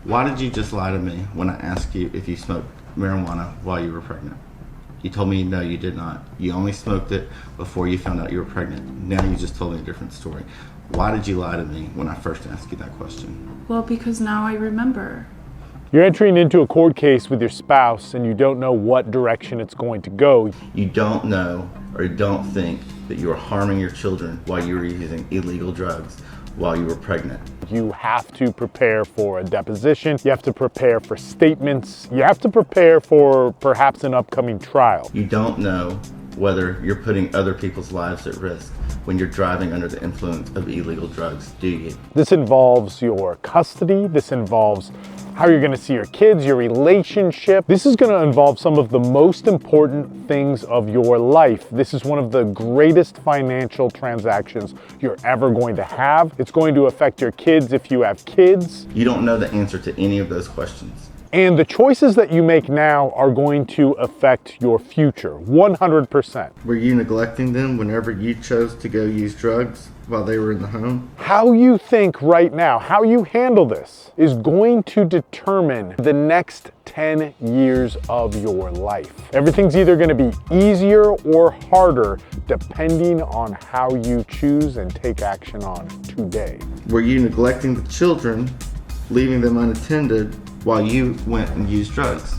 Why did you just lie to me when I asked you if you smoked marijuana while you were pregnant? You told me no, you did not. You only smoked it before you found out you were pregnant. Now you just told me a different story. Why did you lie to me when I first asked you that question? Well, because now I remember. You're entering into a court case with your spouse and you don't know what direction it's going to go. You don't know or you don't think that you are harming your children while you were using illegal drugs while you were pregnant. You have to prepare for a deposition. You have to prepare for statements. You have to prepare for perhaps an upcoming trial. You don't know whether you're putting other people's lives at risk when you're driving under the influence of illegal drugs, do you? This involves your custody. This involves how you're going to see your kids, your relationship. This is going to involve some of the most important things of your life. This is one of the greatest financial transactions you're ever going to have. It's going to affect your kids if you have kids. You don't know the answer to any of those questions. And the choices that you make now are going to affect your future, 100%. Were you neglecting them whenever you chose to go use drugs while they were in the home? How you think right now, how you handle this, is going to determine the next 10 years of your life. Everything's either going to be easier or harder depending on how you choose and take action on today. Were you neglecting the children, leaving them unattended while you went and used drugs?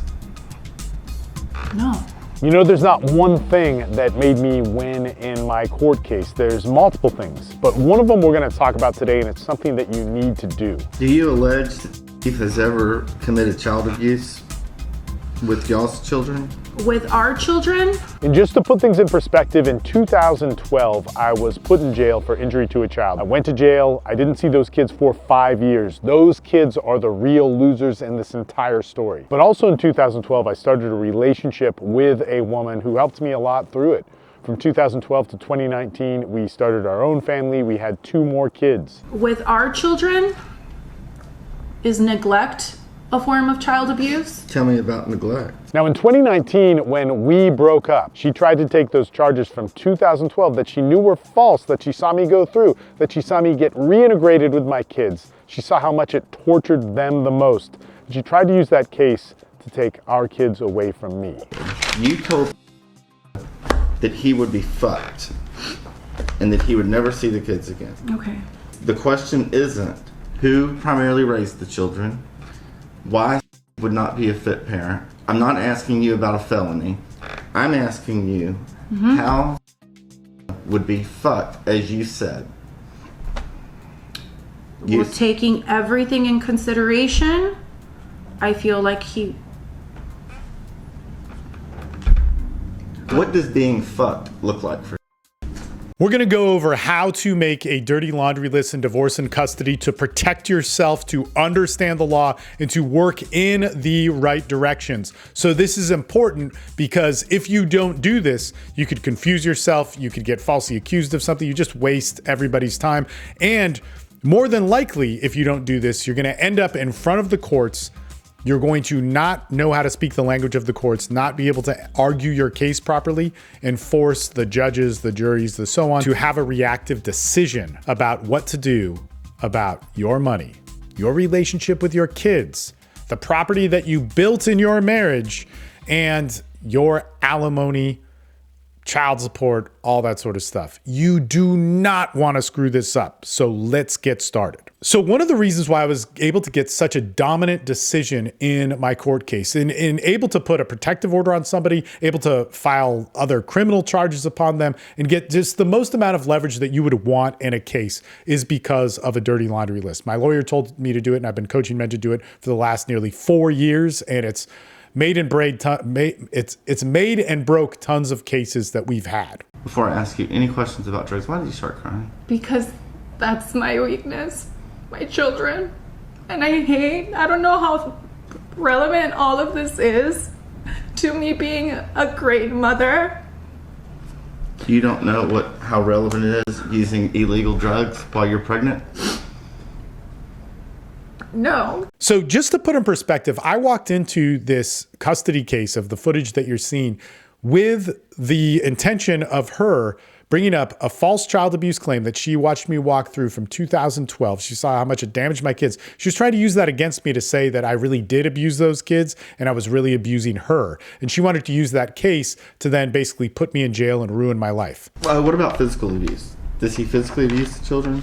No. You know, there's not one thing that made me win in my court case. There's multiple things, but one of them we're going to talk about today, and it's something that you need to do. Do you allege that Steve has ever committed child abuse with y'all's children? With our children? And just to put things in perspective, in 2012, I was put in jail for injury to a child. I went to jail. I didn't see those kids for 5 years. Those kids are the real losers in this entire story. But also in 2012, I started a relationship with a woman who helped me a lot through it. From 2012 to 2019, we started our own family. We had 2 more kids. With our children? Is neglect a form of child abuse? Tell me about neglect. Now in 2019, when we broke up, she tried to take those charges from 2012 that she knew were false, that she saw me go through, that she saw me get reintegrated with my kids. She saw how much it tortured them the most. And she tried to use that case to take our kids away from me. You told that he would be fucked and that he would never see the kids again. Okay. The question isn't who primarily raised the children, why would not be a fit parent. I'm not asking you about a felony. I'm asking you how would be fucked, as you said. Well, taking everything in consideration, I feel like he... What does being fucked look like for you? We're going to go over how to make a dirty laundry list in divorce and custody to protect yourself, to understand the law, and to work in the right directions. So this is important because if you don't do this, you could confuse yourself, you could get falsely accused of something, you just waste everybody's time. And more than likely, if you don't do this, you're going to end up in front of the courts. You're going to not know how to speak the language of the courts, not be able to argue your case properly, and force the judges, the juries, the so on to have a reactive decision about what to do about your money, your relationship with your kids, the property that you built in your marriage, and your alimony, child support, all that sort of stuff. You do not want to screw this up. So let's get started. So one of the reasons why I was able to get such a dominant decision in my court case and able to put a protective order on somebody, able to file other criminal charges upon them and get just the most amount of leverage that you would want in a case is because of a dirty laundry list. My lawyer told me to do it and I've been coaching men to do it for the last nearly 4 years, and it's made and broke tons of cases that we've had. Before I ask you any questions about drugs, why did you start crying? Because that's my weakness, my children. And I don't know how relevant all of this is to me being a great mother. You don't know how relevant it is using illegal drugs while you're pregnant? No. So just to put in perspective, I walked into this custody case of the footage that you're seeing with the intention of her bringing up a false child abuse claim that she watched me walk through from 2012. She saw how much it damaged my kids. She was trying to use that against me to say that I really did abuse those kids and I was really abusing her. And she wanted to use that case to then basically put me in jail and ruin my life. What about physical abuse? Does he physically abuse the children?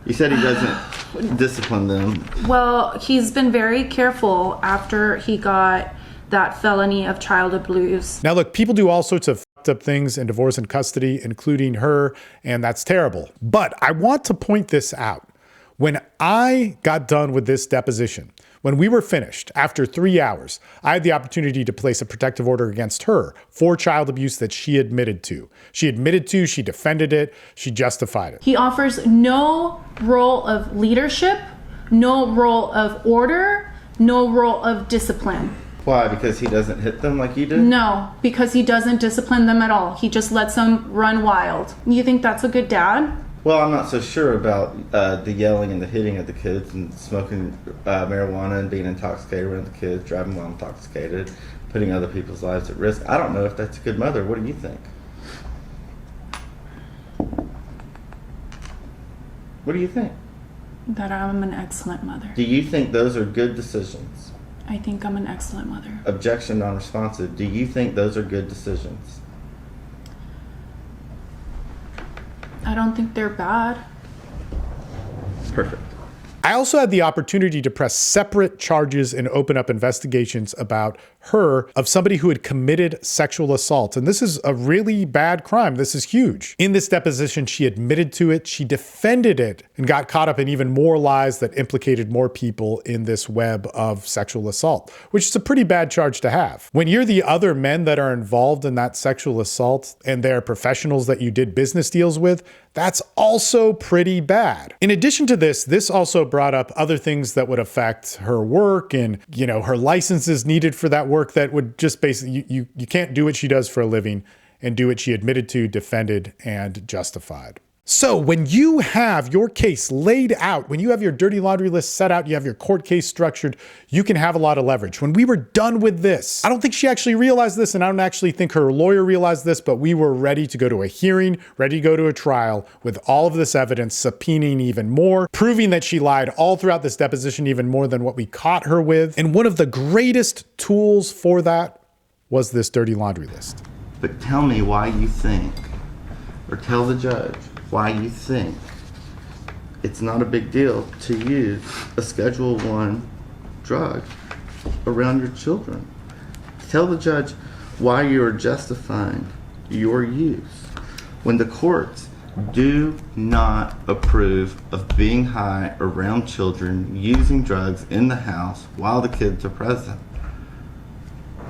You said he doesn't discipline them. Well, he's been very careful after he got that felony of child abuse. Now, look, people do all sorts of fucked up things in divorce and custody, including her, and that's terrible. But I want to point this out. When I got done with this deposition, when we were finished, after 3 hours, I had the opportunity to place a protective order against her for child abuse that she admitted to. She defended it, she justified it. He offers no role of leadership, no role of order, no role of discipline. Why? Because he doesn't hit them like you do? No, because he doesn't discipline them at all. He just lets them run wild. You think that's a good dad? Well, I'm not so sure about the yelling and the hitting of the kids and smoking marijuana and being intoxicated around the kids, driving while intoxicated, putting other people's lives at risk. I don't know if that's a good mother. What do you think? What do you think? That I'm an excellent mother. Do you think those are good decisions? I think I'm an excellent mother. Objection non-responsive. Do you think those are good decisions? I don't think they're bad. Perfect. I also had the opportunity to press separate charges and open up investigations about her of somebody who had committed sexual assault. And this is a really bad crime. This is huge. In this deposition, she admitted to it, she defended it, and got caught up in even more lies that implicated more people in this web of sexual assault, which is a pretty bad charge to have. When you're the other men that are involved in that sexual assault and they're professionals that you did business deals with, that's also pretty bad. In addition to this also brought up other things that would affect her work and, her licenses needed for that work that would just basically, you can't do what she does for a living and do what she admitted to, defended, and justified. So when you have your case laid out, when you have your dirty laundry list set out, you have your court case structured, you can have a lot of leverage. When we were done with this, I don't think she actually realized this, and I don't actually think her lawyer realized this, but we were ready to go to a hearing, ready to go to a trial with all of this evidence, subpoenaing even more, proving that she lied all throughout this deposition, even more than what we caught her with. And one of the greatest tools for that was this dirty laundry list. But tell me why you think, or tell the judge, why you think it's not a big deal to use a Schedule I drug around your children. Tell the judge why you're justifying your use when the courts do not approve of being high around children, using drugs in the house while the kids are present.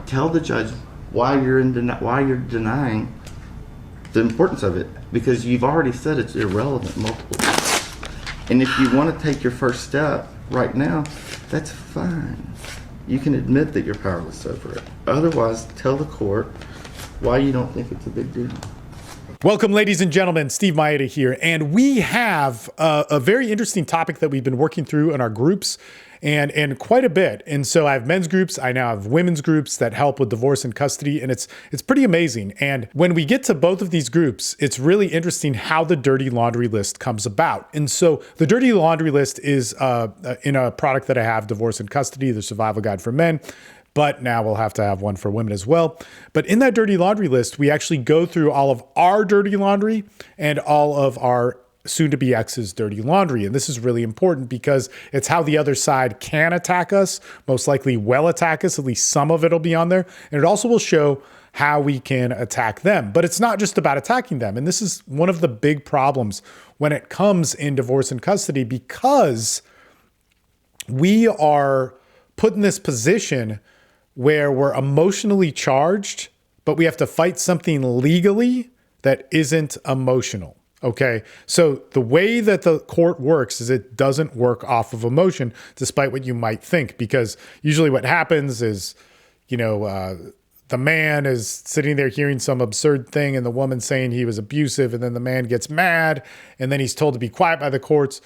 Tell the judge why you're denying the importance of it, because you've already said it's irrelevant multiple times. And if you want to take your first step right now, that's fine. You can admit that you're powerless over it. Otherwise, tell the court why you don't think it's a big deal. Welcome, ladies and gentlemen. Steve Maeda here, and we have a very interesting topic that we've been working through in our groups and quite a bit. And so I have men's groups, I now have women's groups that help with divorce and custody, and it's pretty amazing. And when we get to both of these groups, it's really interesting how the dirty laundry list comes about. And so the dirty laundry list is in a product that I have, Divorce and Custody, the Survival Guide for Men. But now we'll have to have one for women as well. But in that dirty laundry list, we actually go through all of our dirty laundry and all of our soon-to-be ex's dirty laundry. And this is really important because it's how the other side can attack us, most likely will attack us, at least some of it will be on there. And it also will show how we can attack them. But it's not just about attacking them. And this is one of the big problems when it comes in divorce and custody, because we are put in this position where we're emotionally charged, but we have to fight something legally that isn't emotional. Okay, so the way that the court works is it doesn't work off of emotion, despite what you might think, because usually what happens is, the man is sitting there hearing some absurd thing and the woman saying he was abusive, and then the man gets mad and then he's told to be quiet by the courts.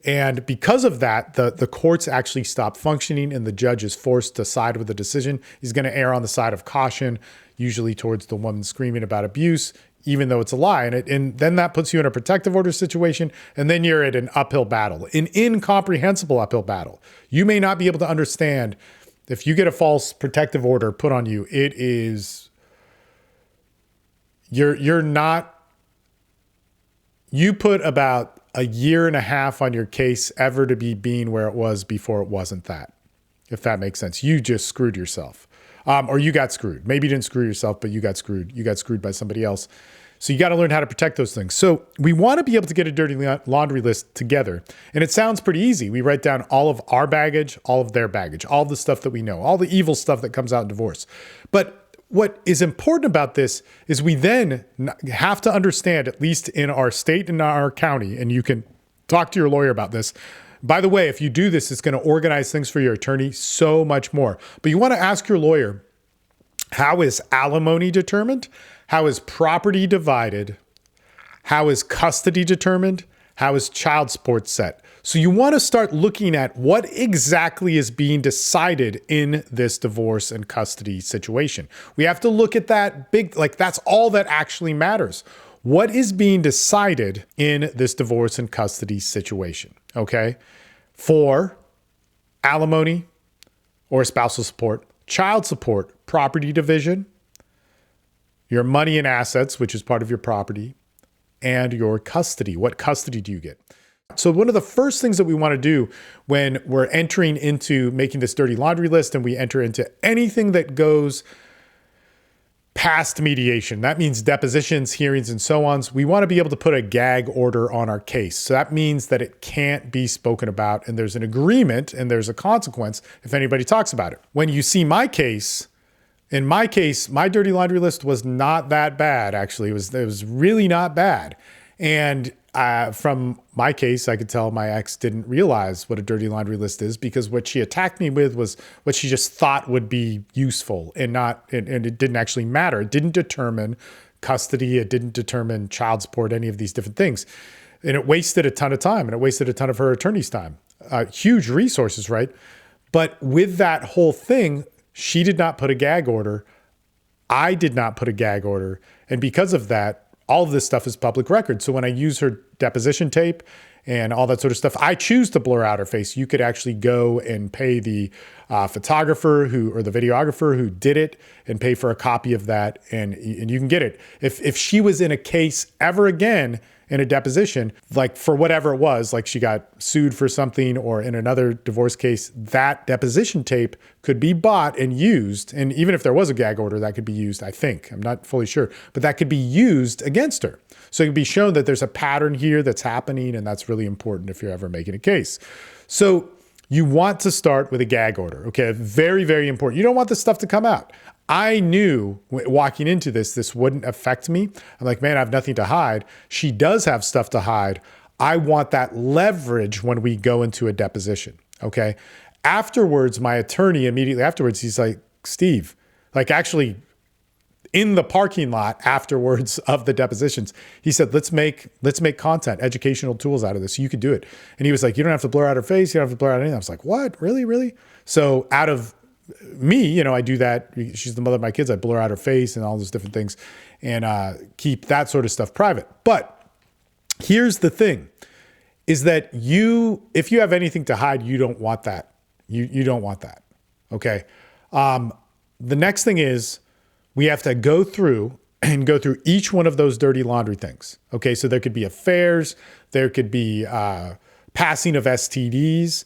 And because of that, the courts actually stop functioning and the judge is forced to side with the decision. He's going to err on the side of caution, usually towards the woman screaming about abuse, even though it's a lie. And then that puts you in a protective order situation. And then you're at an uphill battle, an incomprehensible uphill battle. You may not be able to understand if you get a false protective order put on you. It is, you're not, you put about a year and a half on your case ever to be being where it was before it wasn't that, if that makes sense. You just screwed yourself. Or you got screwed. Maybe you didn't screw yourself, but you got screwed. You got screwed by somebody else. So you got to learn how to protect those things. So we want to be able to get a dirty laundry list together. And it sounds pretty easy. We write down all of our baggage, all of their baggage, all the stuff that we know, all the evil stuff that comes out in divorce. But what is important about this is we then have to understand, at least in our state and our county, and you can talk to your lawyer about this. By the way, if you do this, it's going to organize things for your attorney so much more. But you want to ask your lawyer, how is alimony determined? How is property divided? How is custody determined? How is child support set? So you want to start looking at what exactly is being decided in this divorce and custody situation. We have to look at that big, like that's all that actually matters. What is being decided in this divorce and custody situation, okay? For alimony or spousal support, child support, property division, your money and assets, which is part of your property, and your custody. What custody do you get? So one of the first things that we want to do when we're entering into making this dirty laundry list and we enter into anything that goes past mediation, that means depositions, hearings, and so on. We want to be able to put a gag order on our case. So that means that it can't be spoken about and there's an agreement and there's a consequence if anybody talks about it. When you see my case, in my case, my dirty laundry list was not that bad, actually. It was really not bad. And from my case, I could tell my ex didn't realize what a dirty laundry list is because what she attacked me with was what she just thought would be useful and it didn't actually matter. It didn't determine custody. It didn't determine child support, any of these different things. And it wasted a ton of time and it wasted a ton of her attorney's time. Huge resources, right? But with that whole thing, she did not put a gag order. I did not put a gag order. And because of that, all of this stuff is public record. So when I use her deposition tape and all that sort of stuff, I choose to blur out her face. You could actually go and pay the photographer or the videographer who did it and pay for a copy of that. And you can get it. If she was in a case ever again in a deposition, like for whatever it was, like she got sued for something or in another divorce case, that deposition tape could be bought and used. And even if there was a gag order, that could be used, I think. I'm not fully sure, but that could be used against her. So it can be shown that there's a pattern here that's happening, and that's really important if you're ever making a case. So you want to start with a gag order, okay? Very, very important. You don't want this stuff to come out. I knew walking into this wouldn't affect me. I'm like, man, I have nothing to hide. She does have stuff to hide. I want that leverage when we go into a deposition, okay? Afterwards, my attorney immediately afterwards, he's like, Steve, like actually in the parking lot afterwards of the depositions, he said, let's make content, educational tools out of this. You could do it. And he was like, you don't have to blur out her face. You don't have to blur out anything. I was like, what? Really? Really? So out of me, I do that. She's the mother of my kids. I blur out her face and all those different things and keep that sort of stuff private. But here's the thing is that if you have anything to hide, you don't want that. You don't want that. Okay. The next thing is we have to go through each one of those dirty laundry things. Okay. So there could be affairs. There could be passing of STDs.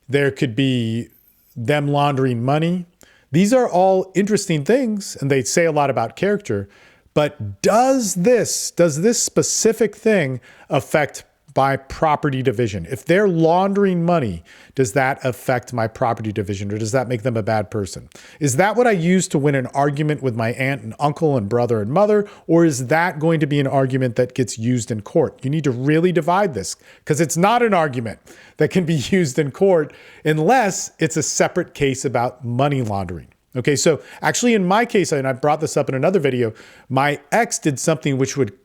There could be them laundering money. These are all interesting things, and they say a lot about character, but does this specific thing affect my property division? If they're laundering money, does that affect my property division, or does that make them a bad person? Is that what I use to win an argument with my aunt and uncle and brother and mother, or is that going to be an argument that gets used in court? You need to really divide this because it's not an argument that can be used in court unless it's a separate case about money laundering. Okay, so actually in my case, and I brought this up in another video, my ex did something which would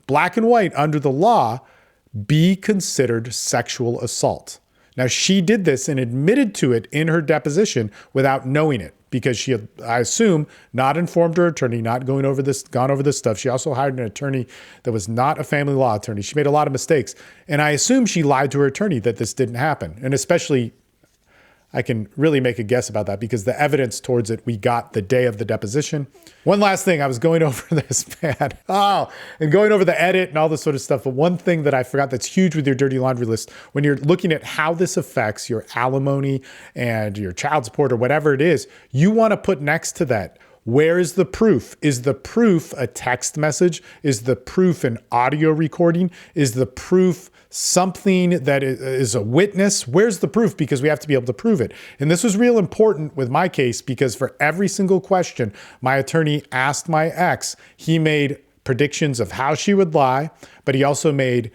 black and white under the law be considered sexual assault. Now she did this and admitted to it in her deposition without knowing it. because she had, I assume, not informed her attorney, not gone over this stuff. She also hired an attorney that was not a family law attorney. She made a lot of mistakes. And I assume she lied to her attorney that this didn't happen. And especially, I can really make a guess about that because the evidence towards it we got the day of the deposition. One last thing, I was going over this, man. And going over the edit and all this sort of stuff. But one thing that I forgot that's huge with your dirty laundry list, when you're looking at how this affects your alimony and your child support or whatever it is, you want to put next to that, where is the proof? Is the proof a text message? Is the proof an audio recording? Is the proof something that is a witness? Where's the proof? Because we have to be able to prove it. And this was real important with my case because for every single question my attorney asked my ex, he made predictions of how she would lie, but he also made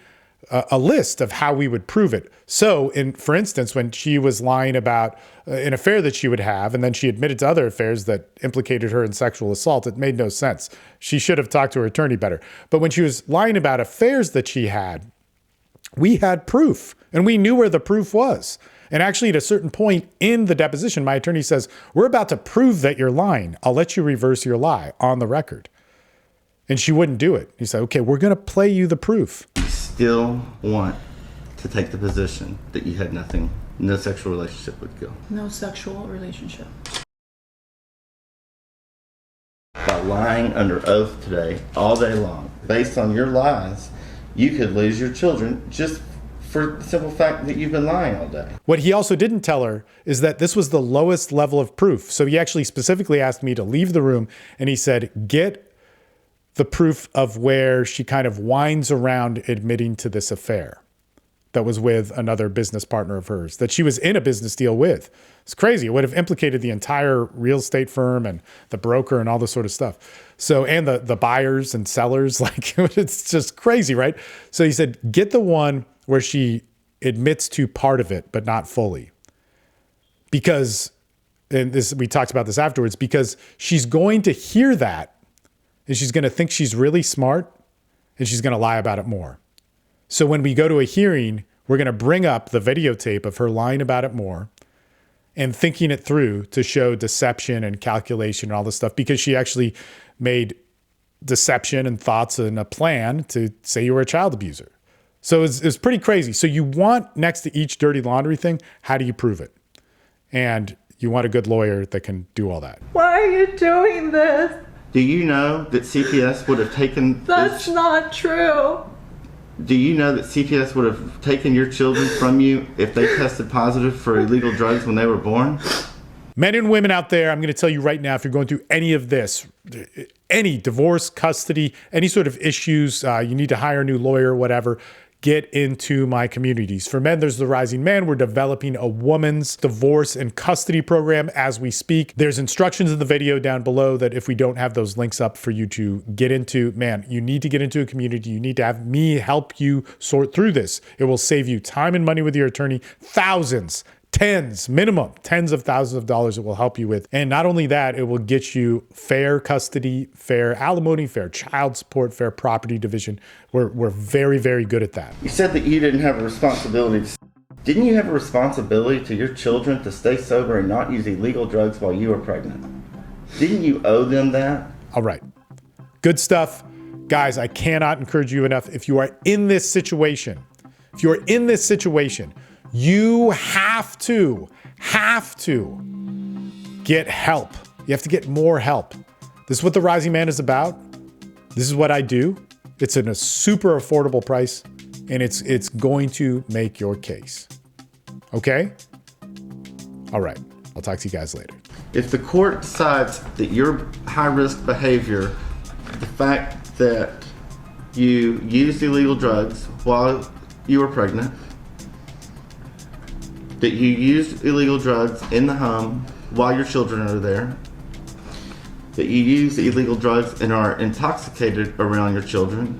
a list of how we would prove it. So, for instance, when she was lying about an affair that she would have, and then she admitted to other affairs that implicated her in sexual assault, it made no sense. She should have talked to her attorney better. But when she was lying about affairs that she had, we had proof, and we knew where the proof was. And actually, at a certain point in the deposition, my attorney says, we're about to prove that you're lying. I'll let you reverse your lie on the record. And she wouldn't do it. He said, okay, we're going to play you the proof. You still want to take the position that you had no sexual relationship with Gil. No sexual relationship. By lying under oath today, all day long, based on your lies, you could lose your children just for the simple fact that you've been lying all day. What he also didn't tell her is that this was the lowest level of proof. So he actually specifically asked me to leave the room, and he said, get the proof of where she kind of winds around admitting to this affair that was with another business partner of hers, that she was in a business deal with. It's crazy. It would have implicated the entire real estate firm and the broker and all this sort of stuff. So, and the buyers and sellers, like it's just crazy, right? So he said, get the one where she admits to part of it, but not fully. Because, and this, we talked about this afterwards, because she's going to hear that and she's going to think she's really smart and she's going to lie about it more. So when we go to a hearing, we're going to bring up the videotape of her lying about it more and thinking it through to show deception and calculation and all this stuff, because she actually made deception and thoughts and a plan to say you were a child abuser. So it's pretty crazy. So you want next to each dirty laundry thing, how do you prove it? And you want a good lawyer that can do all that. Why are you doing this? Do you know that CPS would have taken That's not true. Do you know that CPS would have taken your children from you if they tested positive for illegal drugs when they were born? Men and women out there, I'm going to tell you right now, if you're going through any of this, any divorce, custody, any sort of issues, you need to hire a new lawyer, whatever, get into my communities. For men, there's the Rising Man. We're developing a woman's divorce and custody program as we speak. There's instructions in the video down below that if we don't have those links up for you to get into, man, you need to get into a community. You need to have me help you sort through this. It will save you time and money with your attorney, thousands, minimum tens of thousands of dollars it will help you with. And not only that, it will get you fair custody, fair alimony, fair child support, fair property division. We're very, very good at that. You said that you didn't have a responsibility. Didn't you have a responsibility to your children to stay sober and not use illegal drugs while you were pregnant? Didn't you owe them that? All right. Good stuff. Guys, I cannot encourage you enough. If you are in this situation, you have to get help. You have to get more help. This is what the Rising Man is about. This is what I do. It's at a super affordable price, and it's going to make your case. Okay? All right. I'll talk to you guys later. If the court decides that your high-risk behavior, the fact that you used illegal drugs while you were pregnant, that you used illegal drugs in the home while your children are there, that you use illegal drugs and are intoxicated around your children,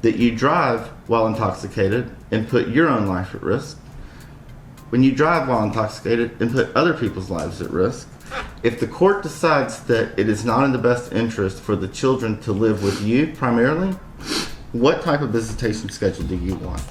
that you drive while intoxicated and put your own life at risk, when you drive while intoxicated and put other people's lives at risk, if the court decides that it is not in the best interest for the children to live with you primarily, what type of visitation schedule do you want?